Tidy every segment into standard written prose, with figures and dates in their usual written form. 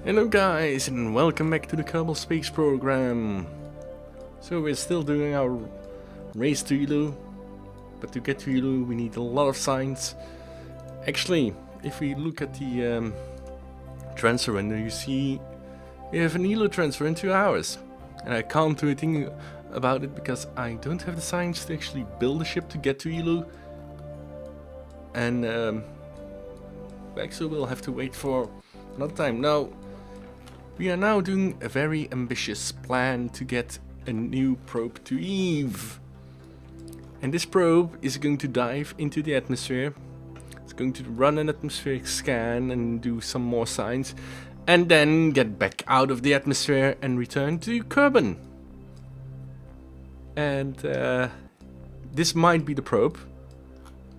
Hello guys, and welcome back to the Kerbal Space program. So we're still doing our race to Eeloo, but to get to Eeloo we need a lot of signs. Actually, if we look at the transfer window, you see we have an Eeloo transfer in 2 hours. And I can't do anything about it because I don't have the signs to actually build a ship to get to Eeloo. And so we'll have to wait for another time. Now, we are now doing a very ambitious plan to get a new probe to Eve. And this probe is going to dive into the atmosphere. It's going to run an atmospheric scan and do some more signs. And then get back out of the atmosphere and return to Kerbin. And this might be the probe,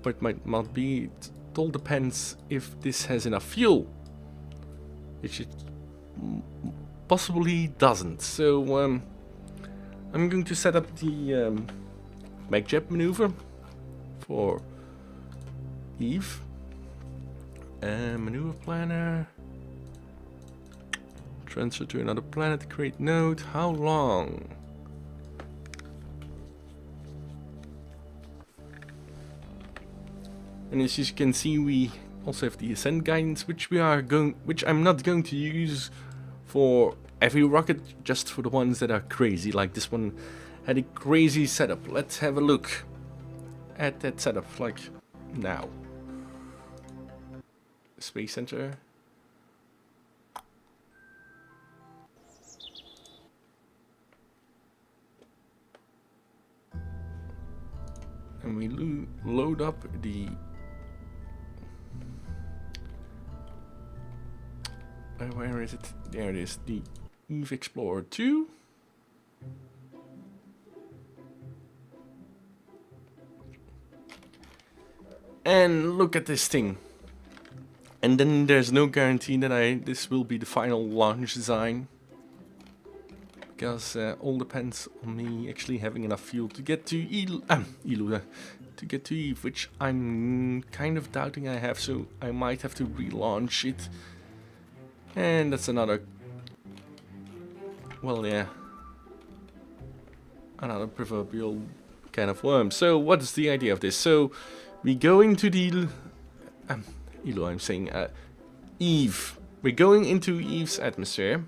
but it might not be. It all depends if this has enough fuel. Which it possibly doesn't. So I'm going to set up the magjet maneuver for Eve. Maneuver planner. Transfer to another planet, create node. How long? And as you can see, we also have the ascent guidance, which I'm not going to use for every rocket, just for the ones that are crazy. Like this one had a crazy setup. Let's have a look at that setup, like now. Space Center. And we load up the where is it? There it is, the Eve Explorer 2. And look at this thing. And then there's no guarantee that this will be the final launch design. Because all depends on me actually having enough fuel to get to Eeloo, to get to Eve, which I'm kind of doubting I have, so I might have to relaunch it. And that's another, well, yeah, another proverbial can of worms. So what is the idea of this? So we go into the Eeloo, I'm saying Eve. We're going into Eve's atmosphere.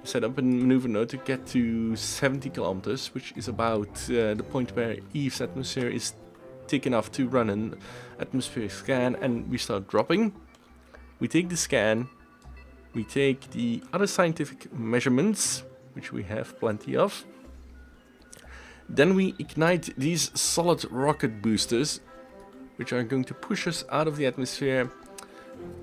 Set up a maneuver node to get to 70 kilometers, which is about the point where Eve's atmosphere is thick enough to run an atmospheric scan, and we start dropping. We take the scan. We take the other scientific measurements, which we have plenty of. Then we ignite these solid rocket boosters, which are going to push us out of the atmosphere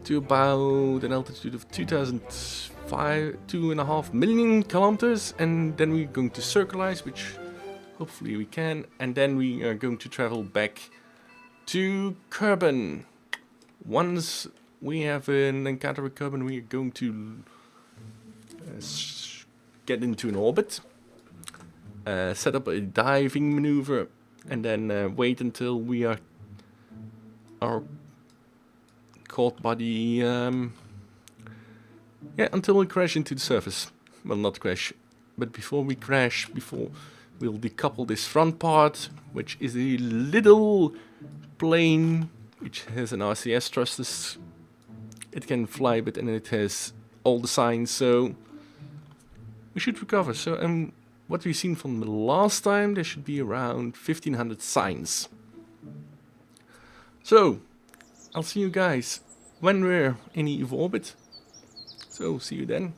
to about an altitude of 2.5 million kilometers. And then we're going to circularize, which hopefully we can. And then we are going to travel back to Kerbin. Once we have an encounter with Kerbin, we are going to get into an orbit, set up a diving maneuver, and then wait until we are caught by the until we crash into the surface. Well, not crash, but before we crash, we'll decouple this front part, which is a little plane which has an RCS thrusters. It can fly, but and it has all the signs, so we should recover. So what we've seen from the last time, there should be around 1500 signs. So I'll see you guys when we're in Eve orbit. So see you then.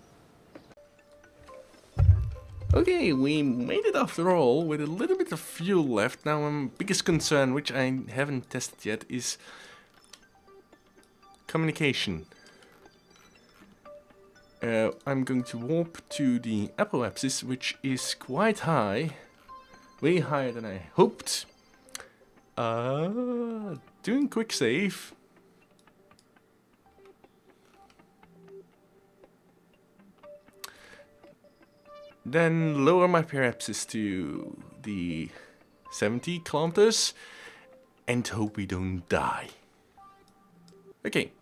Okay, we made it after all with a little bit of fuel left. Now my biggest concern, which I haven't tested yet, is communication. I'm going to warp to the apoapsis, which is quite high, way higher than I hoped. Doing quick save. Then lower my periapsis to the 70 kilometers and hope we don't die. Okay.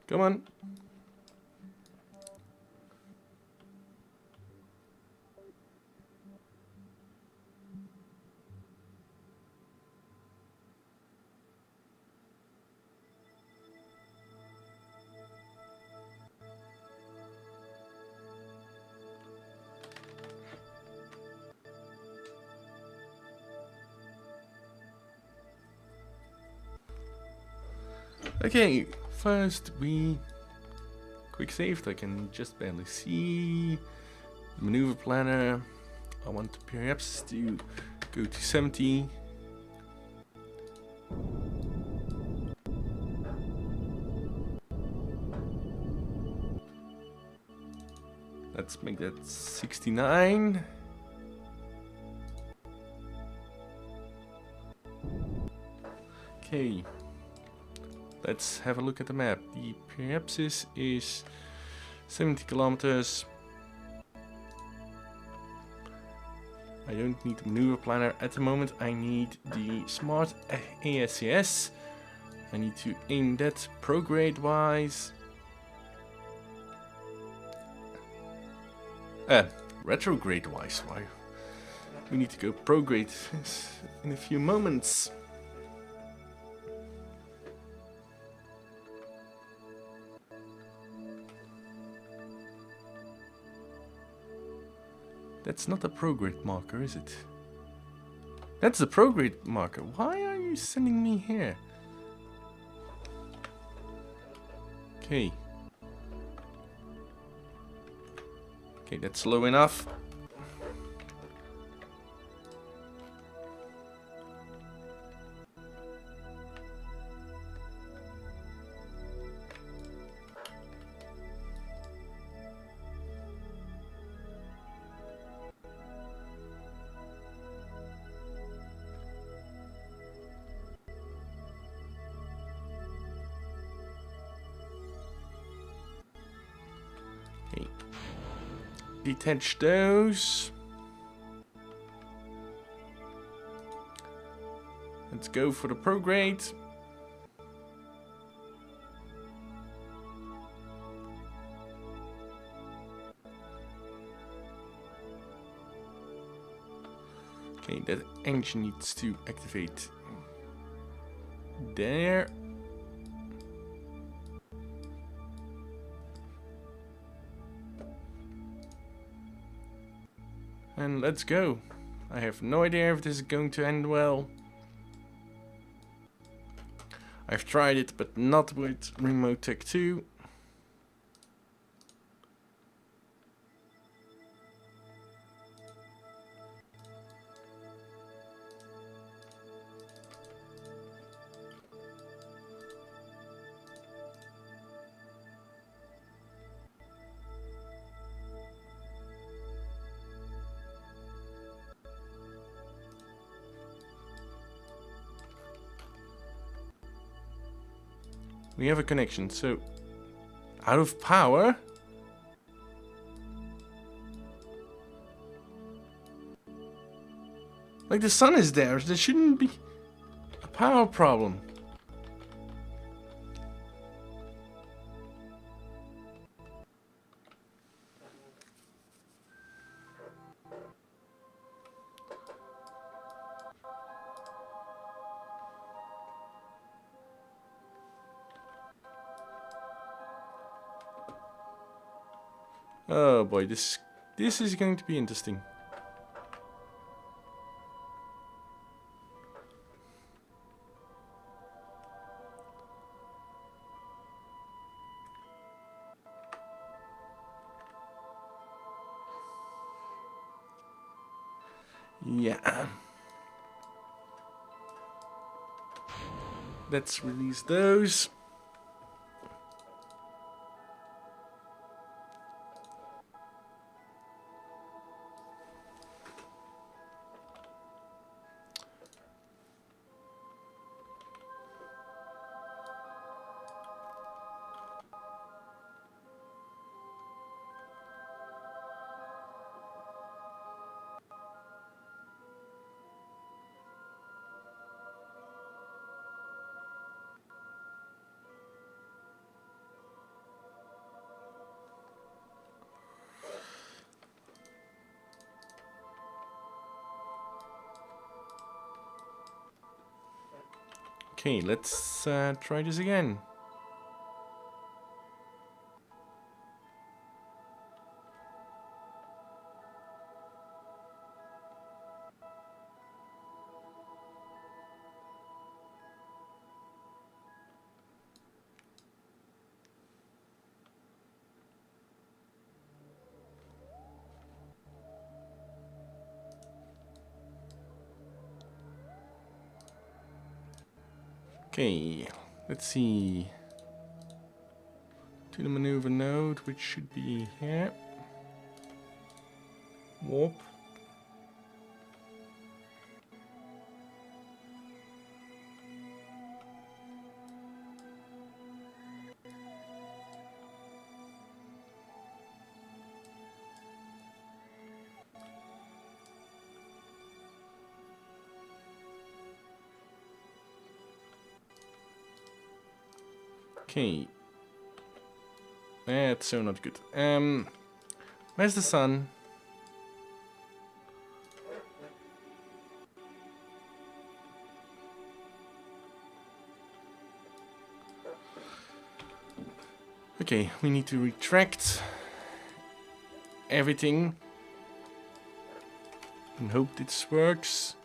Come on. Okay, first we quick saved. I can just barely see the maneuver planner. I want perhaps to go to 70. Let's make that 69. Okay. Let's have a look at the map. The periapsis is 70 kilometers. I don't need the maneuver planner at the moment. I need the smart ASCS. I need to aim that prograde wise. Retrograde wise. Why? We need to go prograde in a few moments. That's not a prograde marker, is it? That's the prograde marker. Why are you sending me here? Okay. Okay, that's slow enough. Okay. Detach those. Let's go for the prograde. Okay, that engine needs to activate there. And let's go. I have no idea if this is going to end well. I've tried it, but not with Remote Tech 2. We have a connection, so out of power. Like the sun is there shouldn't be a power problem. Oh boy, this is going to be interesting. Yeah. Let's release those. Okay, let's try this again. Okay, let's see. To the maneuver node, which should be here. Warp. Okay. That's so not good. Where's the sun? Okay, we need to retract everything and hope this works.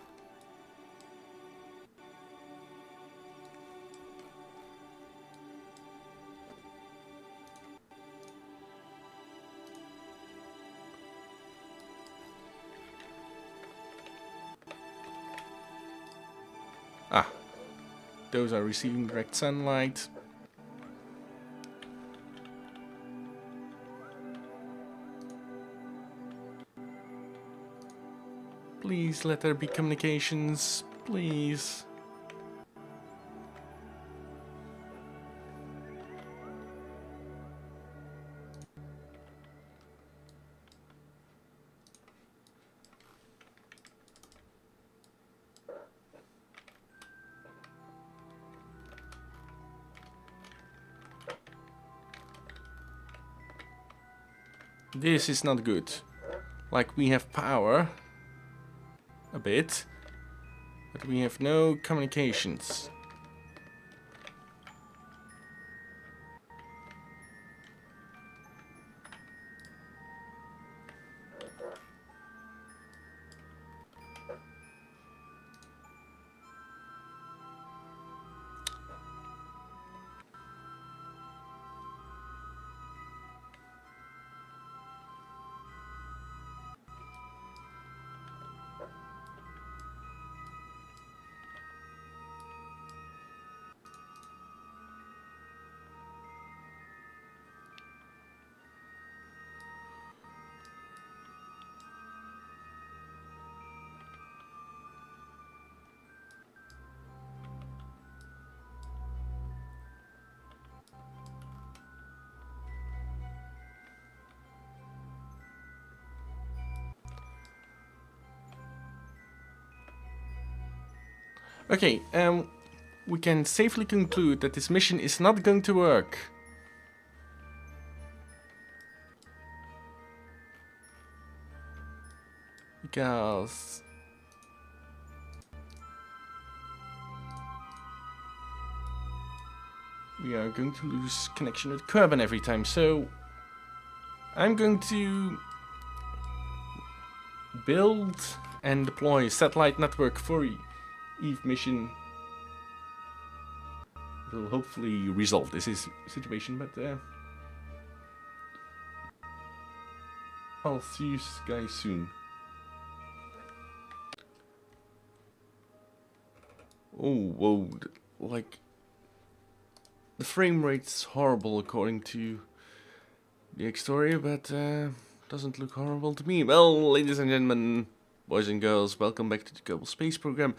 Ah, those are receiving direct sunlight. Please let there be communications, please. This is not good. Like, we have power, a bit, but we have no communications. Okay, we can safely conclude that this mission is not going to work. Because we are going to lose connection with Kerbin every time, so I'm going to build and deploy a satellite network for Eve mission. It will hopefully resolve this situation, but I'll see you guys soon. Oh, whoa, like, the frame rate's horrible according to the X-Story, but doesn't look horrible to me. Well, ladies and gentlemen, boys and girls, welcome back to the Kerbal Space Program.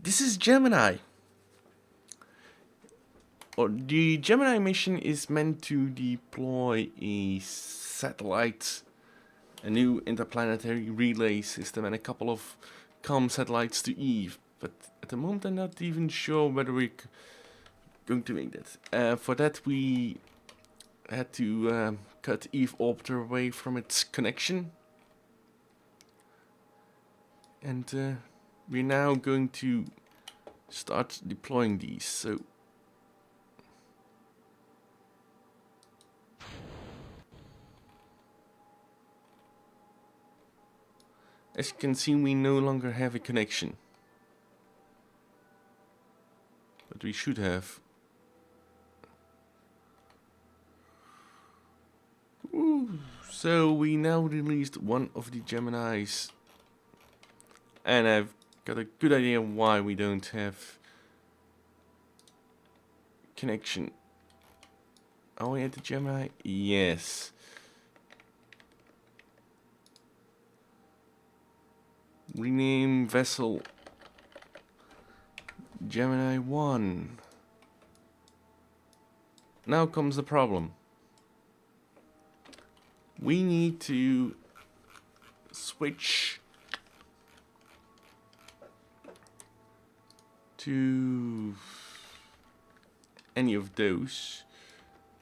This is Gemini. The Gemini mission is meant to deploy a satellite, a new interplanetary relay system, and a couple of comm satellites to Eve. But at the moment, I'm not even sure whether we're going to make that. For that, we had to cut Eve Orbiter away from its connection. And we're now going to start deploying these. So as you can see, we no longer have a connection, but we should have. Ooh. So we now released one of the Geminis, and I've got a good idea why we don't have connection. Are we at the Gemini? Yes. Rename vessel Gemini 1. Now comes the problem. We need to switch to any of those.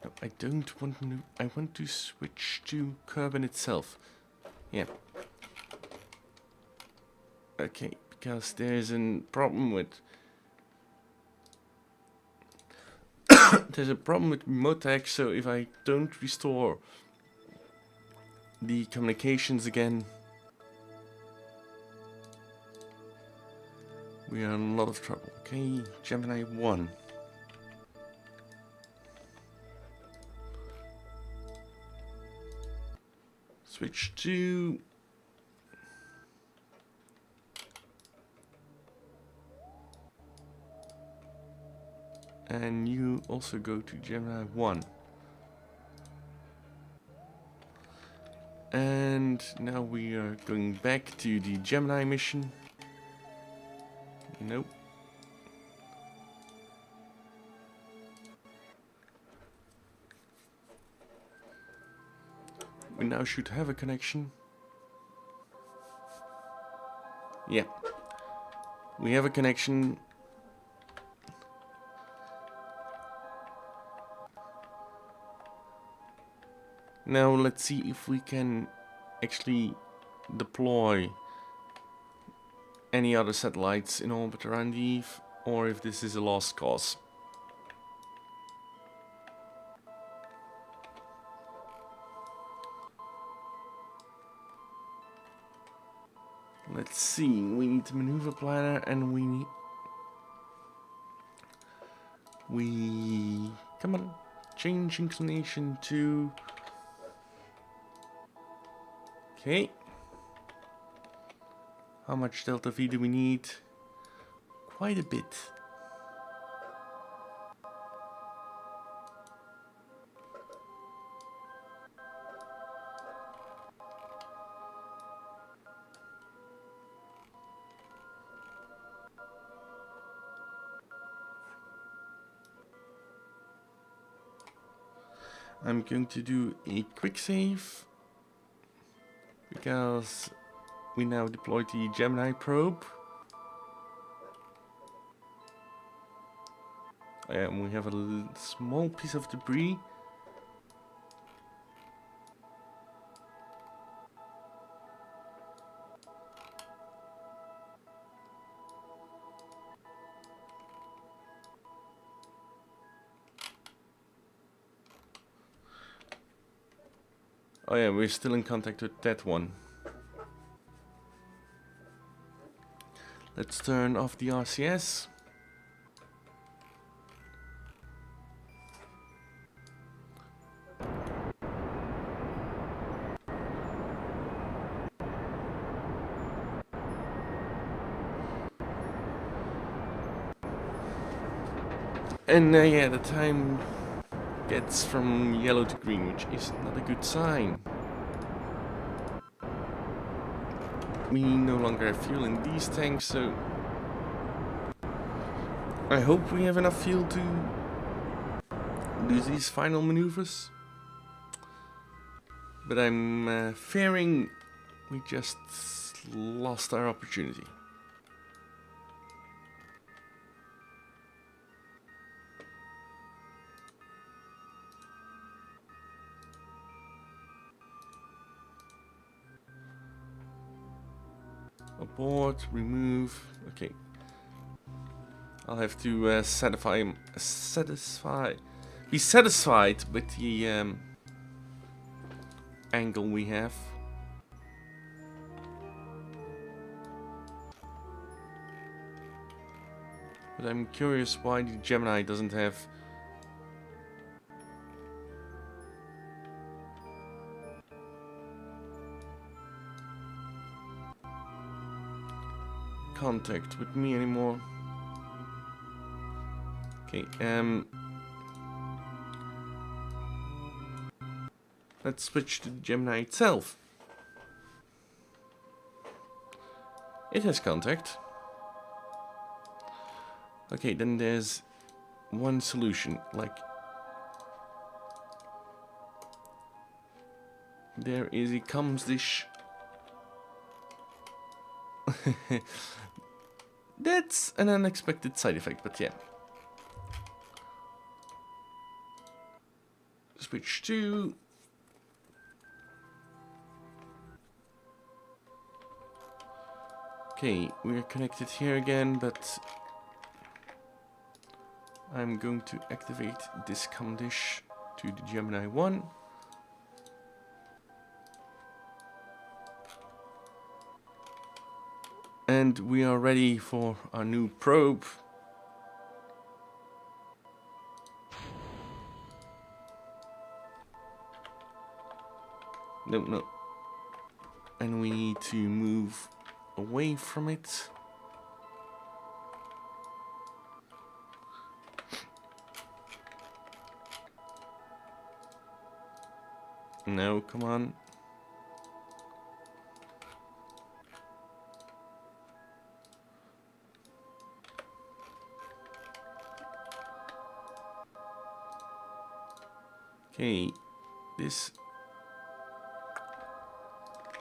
No, I don't want to. I want to switch to Kerbin itself. Yeah. Okay, because there's a problem with there's a problem with remote tech. So if I don't restore the communications again, we are in a lot of trouble. Okay, Gemini 1. Switch to and you also go to Gemini 1. And now we are going back to the Gemini mission. Nope. We now should have a connection. Yeah. We have a connection. Now let's see if we can actually deploy any other satellites in orbit around Eve, or if this is a lost cause. Let's see, we need the maneuver planner, and we come on, change inclination to. Okay. How much delta V do we need? Quite a bit. I'm going to do a quick save because we now deployed the Gemini probe. And we have a small piece of debris. Oh yeah, we're still in contact with that one. Let's turn off the RCS. And yeah, the time gets from yellow to green, which is not a good sign. We no longer have fuel in these tanks, so I hope we have enough fuel to do these final maneuvers. But I'm fearing we just lost our opportunity. Abort, remove, okay. I'll have to be satisfied with the angle we have. But I'm curious why the Gemini doesn't have contact with me anymore. Okay, let's switch to the Gemini itself. It has contact. Okay, then there's one solution, like there is a comms dish. That's an unexpected side effect, but yeah. Switch to okay, we're connected here again, but I'm going to activate this comm dish to the Gemini 1. And we are ready for our new probe. No. And we need to move away from it. No, come on. Okay, this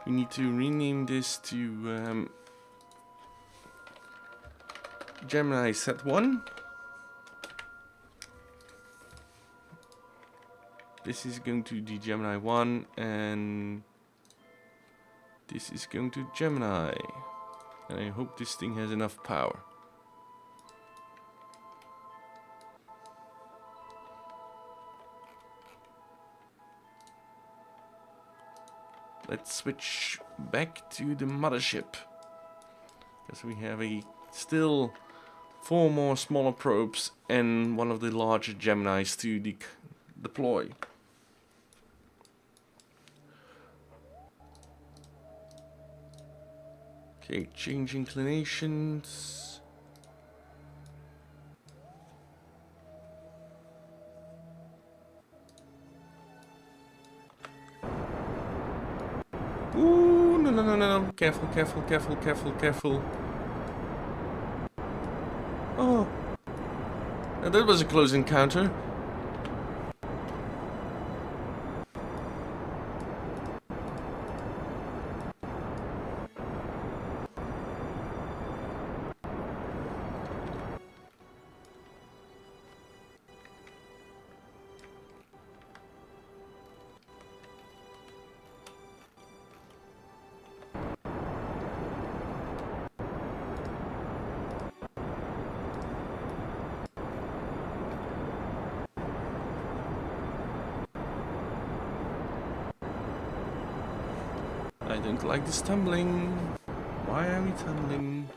we need to rename this to Gemini Set 1. This is going to the Gemini 1 and this is going to Gemini. And I hope this thing has enough power. Let's switch back to the mothership. Because we have still 4 more smaller probes and one of the larger Geminis to deploy. Okay, change inclinations. Ooh, no. Careful. Oh. Now that was a close encounter. I don't like this tumbling. Why are we tumbling?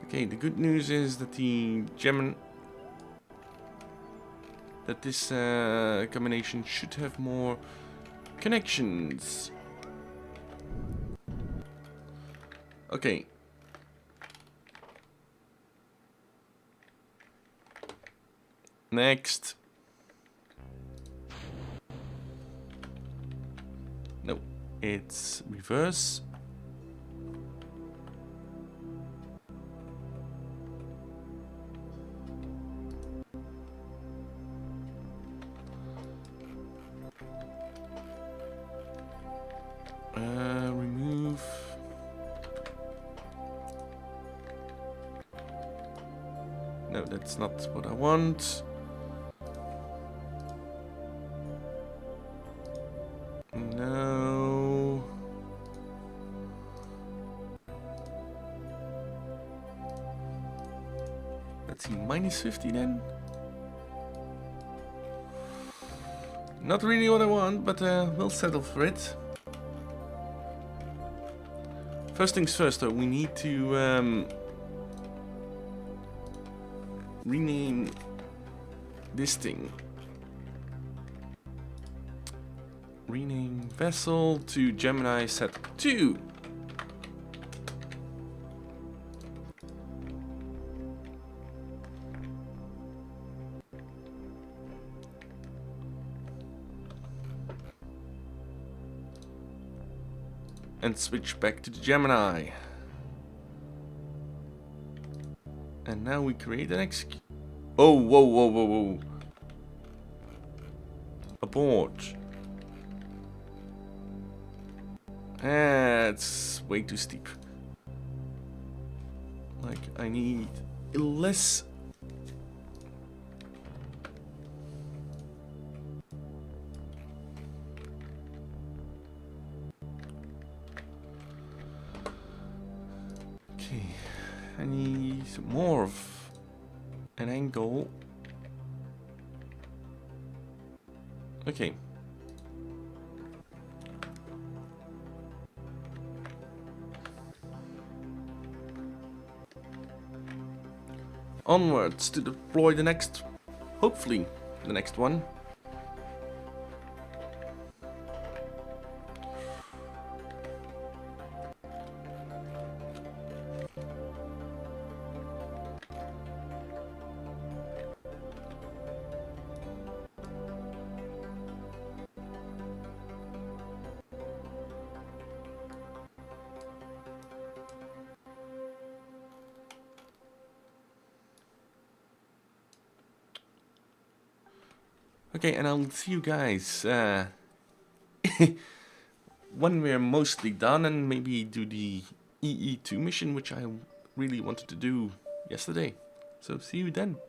Okay, the good news is that this combination should have more connections. Okay. Next. No, it's reverse. Remove. No, that's not what I want. No. Let's see, -50 then? Not really what I want, but we'll settle for it. First things first though, we need to rename this thing. Rename vessel to Gemini set 2. And switch back to the Gemini. And now we create an execute. Oh, whoa, whoa, whoa, whoa. Abort. It's way too steep. Like, I need less. Okay, I need more of an angle. Okay. Onwards to deploy the next, hopefully, the next one. Okay, and I'll see you guys when we're mostly done, and maybe do the EE2 mission, which I really wanted to do yesterday. So see you then.